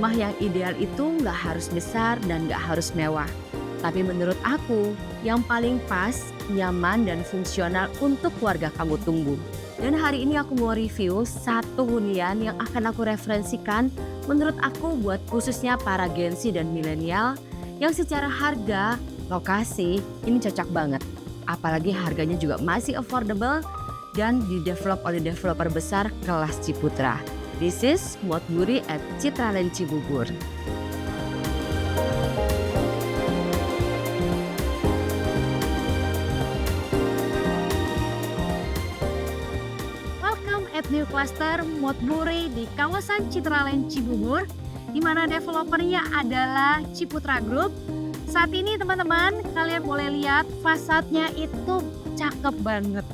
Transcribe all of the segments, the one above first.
Rumah yang ideal itu nggak harus besar dan nggak harus mewah. Tapi menurut aku, yang paling pas, nyaman dan fungsional untuk keluarga kamu tunggu. Dan hari ini aku mau review satu hunian yang akan aku referensikan menurut aku buat khususnya para Gen Z dan milenial yang secara harga, lokasi ini cocok banget. Apalagi harganya juga masih affordable dan didevelop oleh developer besar kelas Ciputra. This is Motburi at Citraland Cibubur. Welcome at New Cluster Motburi di kawasan Citraland Cibubur, di mana developernya adalah Ciputra Group. Saat ini teman-teman, kalian boleh lihat fasadnya itu cakep banget,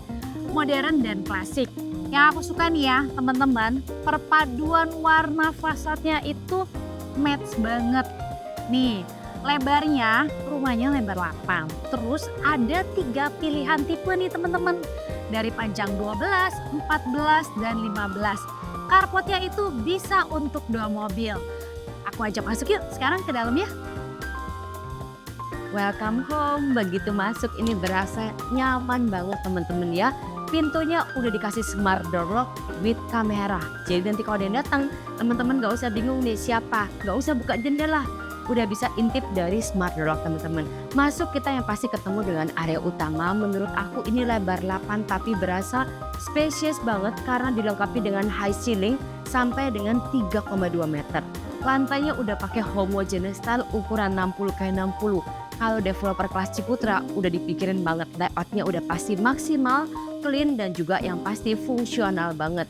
modern dan klasik. Yang aku suka nih ya teman-teman, perpaduan warna fasadnya itu match banget. Nih, lebarnya rumahnya lebar 8. Terus ada 3 pilihan tipe nih teman-teman. Dari panjang 12, 14, dan 15. Carportnya itu bisa untuk 2 mobil. Aku ajak masuk yuk sekarang ke dalam ya. Welcome home. Begitu masuk ini berasa nyaman banget teman-teman ya. Pintunya udah dikasih smart door lock with kamera. Jadi nanti kalau ada yang datang, teman-teman gak usah bingung nih siapa. Gak usah buka jendela. Udah bisa intip dari smart door lock teman-teman. Masuk kita yang pasti ketemu dengan area utama. Menurut aku ini lebar 8 tapi berasa spacious banget karena dilengkapi dengan high ceiling sampai dengan 3,2 meter. Lantainya udah pakai homogeneous style ukuran 60x60. Kalau developer kelas Ciputra udah dipikirin banget, layoutnya udah pasti maksimal, clean dan juga yang pasti fungsional banget.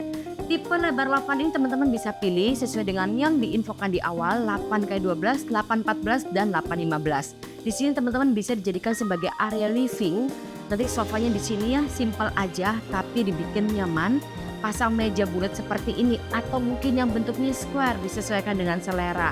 Tipe lebar 8 ini teman-teman bisa pilih sesuai dengan yang diinfokan di awal, 8x12, 8x14 dan 8x15. Di sini teman-teman bisa dijadikan sebagai area living. Nanti sofanya di sini ya simple aja tapi dibikin nyaman. Pasang meja bulat seperti ini atau mungkin yang bentuknya square disesuaikan dengan selera.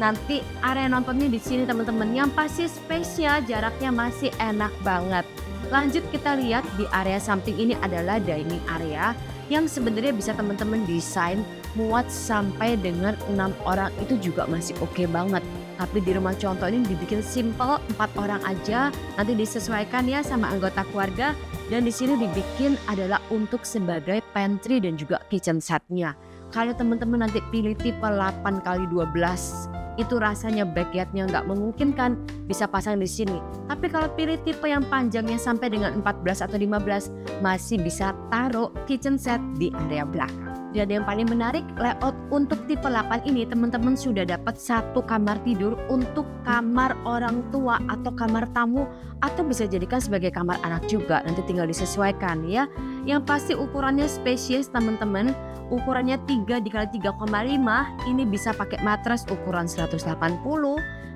Nanti area nontonnya di sini teman-teman, yang pasti space-nya jaraknya masih enak banget. Lanjut kita lihat di area samping ini adalah dining area yang sebenarnya bisa teman-teman desain muat sampai dengan 6 orang itu juga masih oke banget. Tapi di rumah contoh ini dibikin simple 4 orang aja, nanti disesuaikan ya sama anggota keluarga. Dan di sini dibikin adalah untuk sebagai pantry dan juga kitchen setnya. Kalau teman-teman nanti pilih tipe 8x12, itu rasanya backyardnya nggak memungkinkan bisa pasang di sini. Tapi kalau pilih tipe yang panjangnya sampai dengan 14 atau 15, masih bisa taruh kitchen set di area belakang. Dan yang paling menarik, layout untuk tipe 8 ini teman-teman sudah dapat 1 kamar tidur untuk kamar orang tua atau kamar tamu, atau bisa jadikan sebagai kamar anak juga, nanti tinggal disesuaikan ya. Yang pasti ukurannya spacious teman-teman, ukurannya 3x3,5, ini bisa pakai matras ukuran 180,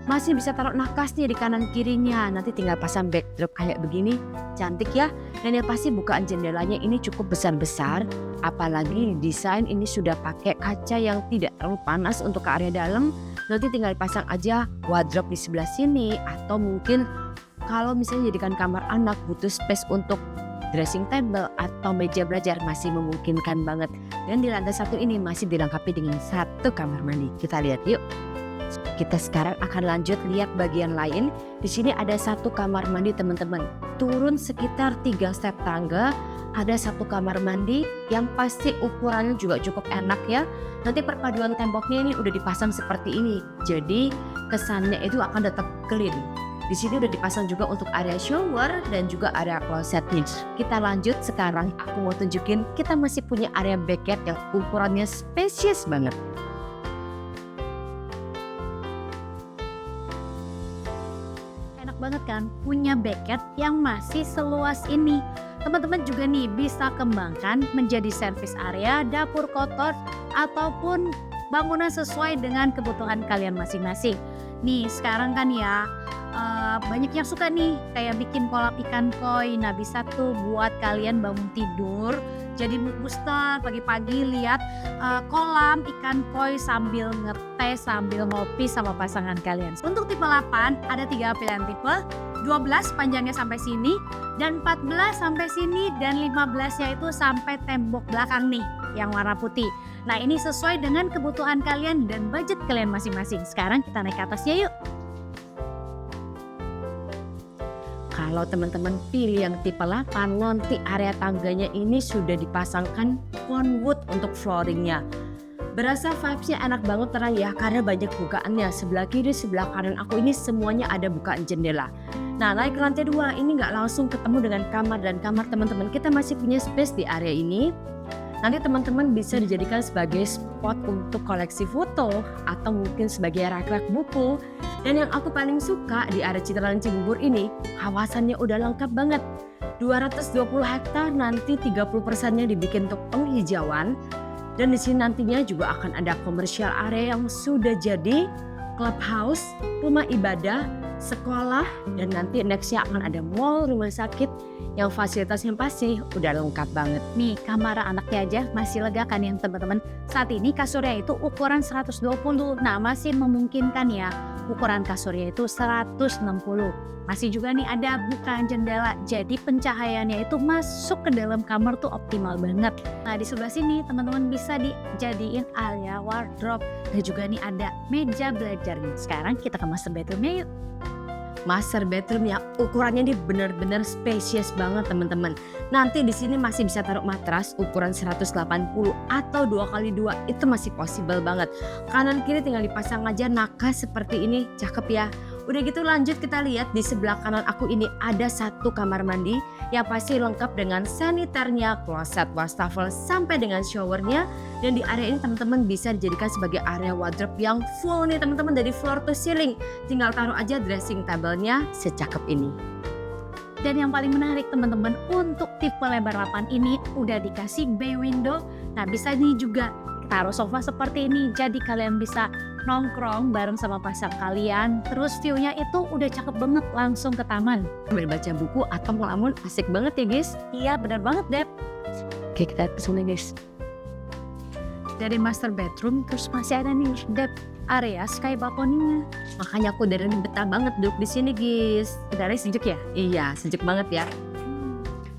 masih bisa taruh nakasnya di kanan kirinya, nanti tinggal pasang backdrop kayak begini, cantik ya. Dan yang pasti bukaan jendelanya ini cukup besar-besar, apalagi desain ini sudah pakai kaca yang tidak terlalu panas untuk ke area dalam. Nanti tinggal dipasang aja wardrobe di sebelah sini, atau mungkin kalau misalnya jadikan kamar anak butuh space untuk dressing table atau meja belajar, masih memungkinkan banget. Dan di lantai 1 ini masih dilengkapi dengan 1 kamar mandi. Kita lihat yuk. Kita sekarang akan lanjut lihat bagian lain. Di sini ada 1 kamar mandi teman-teman. Turun sekitar 3 step tangga, ada 1 kamar mandi yang pasti ukurannya juga cukup enak ya. Nanti perpaduan temboknya ini udah dipasang seperti ini. Jadi kesannya itu akan tetap clean. Di sini udah dipasang juga untuk area shower dan juga area closetnya. Kita lanjut sekarang, aku mau tunjukin kita masih punya area backyard yang ukurannya spacious banget. Enak banget kan punya backyard yang masih seluas ini. Teman-teman juga nih bisa kembangkan menjadi service area, dapur kotor, ataupun bangunan sesuai dengan kebutuhan kalian masing-masing. Nih sekarang kan ya banyak yang suka nih kayak bikin kolam ikan koi. Nah bisa tuh buat kalian bangun tidur jadi mood booster pagi-pagi, lihat kolam ikan koi sambil ngeteh, sambil ngopi sama pasangan kalian. Untuk tipe 8 ada 3 pilihan tipe, 12 panjangnya sampai sini, dan 14 sampai sini, dan 15-nya itu sampai tembok belakang nih yang warna putih. Nah, ini sesuai dengan kebutuhan kalian dan budget kalian masing-masing. Sekarang kita naik ke atasnya yuk. Kalau teman-teman pilih yang tipe 8, nanti area tangganya ini sudah dipasangkan conwood untuk flooringnya. Berasa vibes-nya enak banget terang ya, karena banyak bukaannya. Sebelah kiri, sebelah kanan aku ini semuanya ada bukaan jendela. Nah, naik ke lantai 2 ini nggak langsung ketemu dengan kamar dan kamar teman-teman. Kita masih punya space di area ini. Nanti teman-teman bisa dijadikan sebagai spot untuk koleksi foto atau mungkin sebagai rak-rak buku. Dan yang aku paling suka di area Citraland Cibubur ini, kawasannya udah lengkap banget. 220 hektar, nanti 30%-nya dibikin untuk penghijauan. Dan di sini nantinya juga akan ada commercial area yang sudah jadi, clubhouse, rumah ibadah, sekolah, dan nanti nextnya akan ada mall, rumah sakit yang fasilitasnya pasti udah lengkap banget. Nih, kamar anaknya aja masih lega kan ya teman-teman. Saat ini kasurnya itu ukuran 120. Nah, masih memungkinkan ya. Ukuran kasurnya itu 160. Masih juga nih ada bukaan jendela. Jadi pencahayaannya itu masuk ke dalam kamar tuh optimal banget. Nah, di sebelah sini teman-teman bisa dijadiin area wardrobe. Dan juga nih ada meja belajar nih. Sekarang kita ke master bedroomnya yuk. Master bedroom ya, ukurannya ini benar-benar spacious banget teman-teman. Nanti di sini masih bisa taruh matras ukuran 180 atau 2x2, itu masih possible banget. Kanan kiri tinggal dipasang aja nakas seperti ini, cakep ya. Udah gitu lanjut kita lihat di sebelah kanan aku ini ada satu kamar mandi yang pasti lengkap dengan saniternya, kloset, wastafel sampai dengan showernya. Dan di area ini teman-teman bisa dijadikan sebagai area wardrobe yang full nih teman-teman, dari floor to ceiling. Tinggal taruh aja dressing table-nya secakep ini. Dan yang paling menarik teman-teman, untuk tipe lebar 8 ini udah dikasih bay window. Nah, bisa nih juga taruh sofa seperti ini, jadi kalian bisa nongkrong bareng sama pasangan kalian. Terus view-nya itu udah cakep banget, langsung ke taman. Sambil baca buku atau ngelamun, asik banget ya guys. Iya, benar banget Dep. Oke, kita kesini guys. Dari master bedroom terus masih ada nih Dep, area sky balcony-nya. Makanya aku dari betah banget duduk di sini guys. Udaranya sejuk ya? Iya, sejuk banget ya.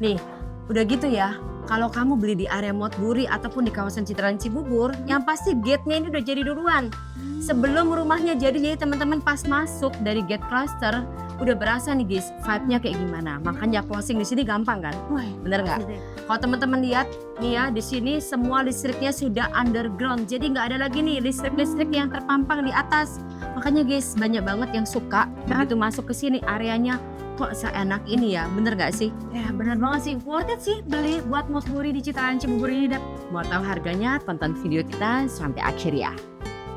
Nih, udah gitu ya. Kalau kamu beli di area Motburi ataupun di kawasan Citraland Cibubur, yang pasti gate-nya ini udah jadi duluan. Sebelum rumahnya jadi teman-teman pas masuk dari gate cluster, udah berasa nih guys, vibe-nya kayak gimana. Makanya closing di sini gampang kan? Wah, Bener nggak? Kalau teman-teman lihat nih ya, di sini semua listriknya sudah underground. Jadi nggak ada lagi nih listrik-listrik yang terpampang di atas. Makanya guys, banyak banget yang suka begitu masuk ke sini areanya kok seenak ini ya, bener gak sih? ya benar banget sih, worth it sih beli buat Motburi di Citraland Cibubur ini Dep. Mau tahu harganya, tonton video kita sampai akhir ya.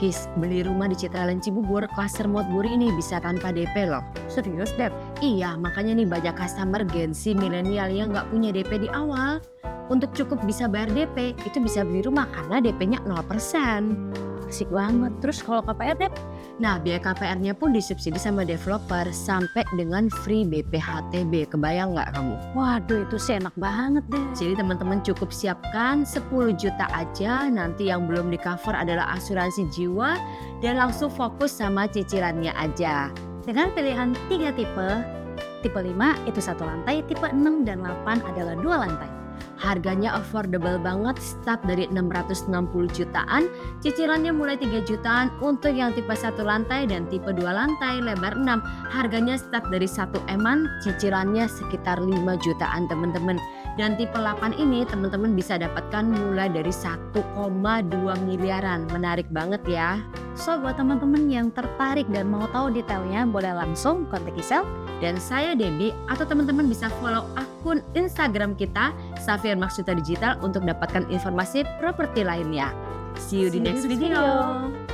Guys, beli rumah di Citraland Cibubur, klaster Motburi ini bisa tanpa DP loh. Serius Dep? Iya, makanya nih banyak customer Gen Z milenial yang nggak punya DP di awal. Untuk cukup bisa bayar DP, itu bisa beli rumah karena DP-nya 0%. Asik banget. Terus kalau KPR Dep? Nah, biaya KPR-nya pun disubsidi sama developer sampai dengan free BPHTB. Kebayang nggak kamu? Waduh, itu sih enak banget deh. Jadi teman-teman cukup siapkan 10 juta aja. Nanti yang belum di cover adalah asuransi jiwa dan langsung fokus sama cicilannya aja. Dengan pilihan 3 tipe, tipe 5 itu 1 lantai, tipe 6 dan 8 adalah 2 lantai. Harganya affordable banget, start dari 660 jutaan, cicilannya mulai 3 jutaan untuk yang tipe 1 lantai dan tipe 2 lantai lebar 6. Harganya start dari 1 M-an, cicilannya sekitar 5 jutaan teman-teman. Dan tipe 8 ini teman-teman bisa dapatkan mulai dari 1,2 miliaran. Menarik banget ya. So, buat teman-teman yang tertarik dan mau tahu detailnya, boleh langsung kontak Isel. Dan saya Debbie, atau teman-teman bisa follow akun Instagram kita Safir Maksudta Digital untuk dapatkan informasi properti lainnya. See you di next video.